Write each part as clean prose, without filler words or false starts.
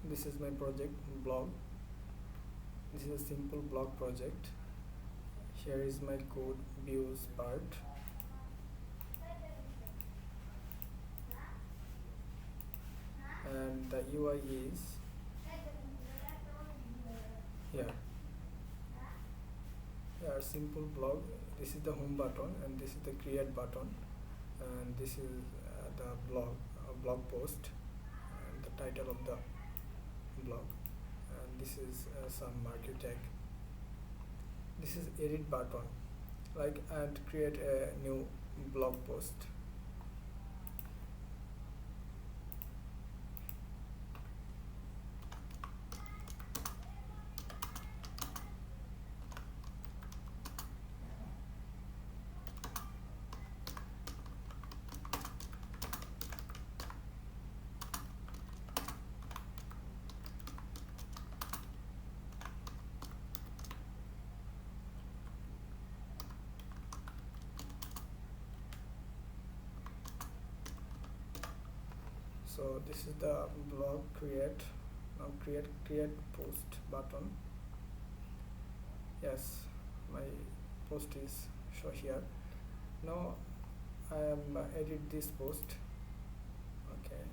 This is my project blog. This is a simple blog project. Here is my code views part. And the UI is here. Here, simple blog. This is the home button, and this is the create button, and this is the blog post, and the title of the blog, and this is some market tag. This is edit button, like and create a new blog post. So this is the blog create. Now create post button. Yes, my post is show here. Now I am edit this post. Okay.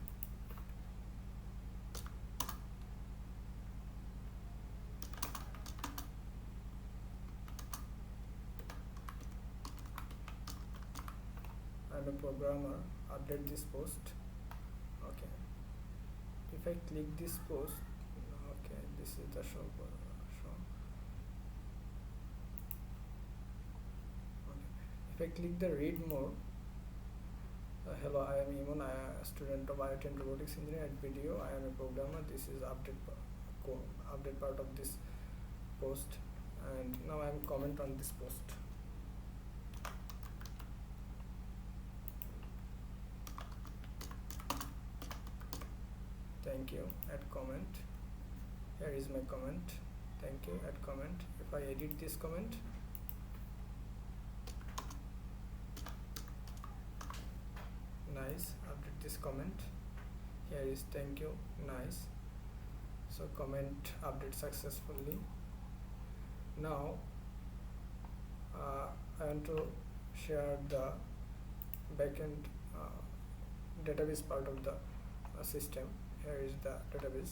I'm a programmer. Update this post. Okay. If I click this post, okay, this is the show. Okay. If I click the read more, hello, I am EMON. I am a student of IoT and Robotics Engineering at video. I am a programmer. This is update part of this post, and now I am comment on this post. Thank you. Add comment. Here is my comment. Thank you. Add comment. If I edit this comment, nice. Update this comment. Here is thank you. Nice. So comment update successfully. Now I want to share the backend database part of the system. Here is the database.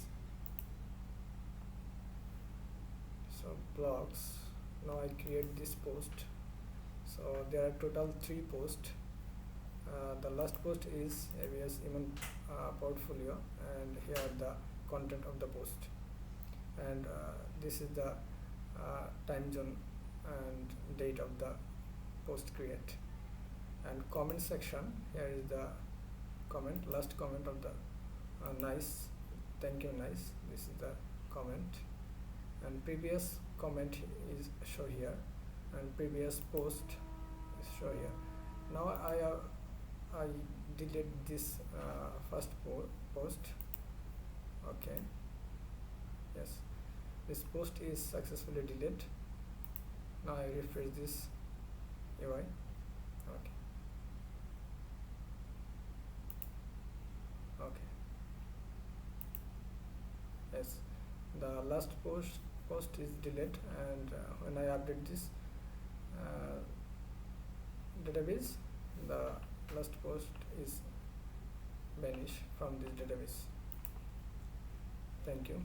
So blogs. Now I create this post. So there are total 3 posts. The last post is AWS EMON portfolio, and here are the content of the post, and this is the time zone and date of the post create. And comment section, here is the comment, last comment of the nice, thank you, nice. This is the comment, and previous comment is show here, and previous post is show here. Now I delete this first post. Okay. Yes, this post is successfully deleted. Now I refresh this UI. Okay. Okay. Yes, the last post is deleted, and when I update this database, the last post is vanished from this database. Thank you.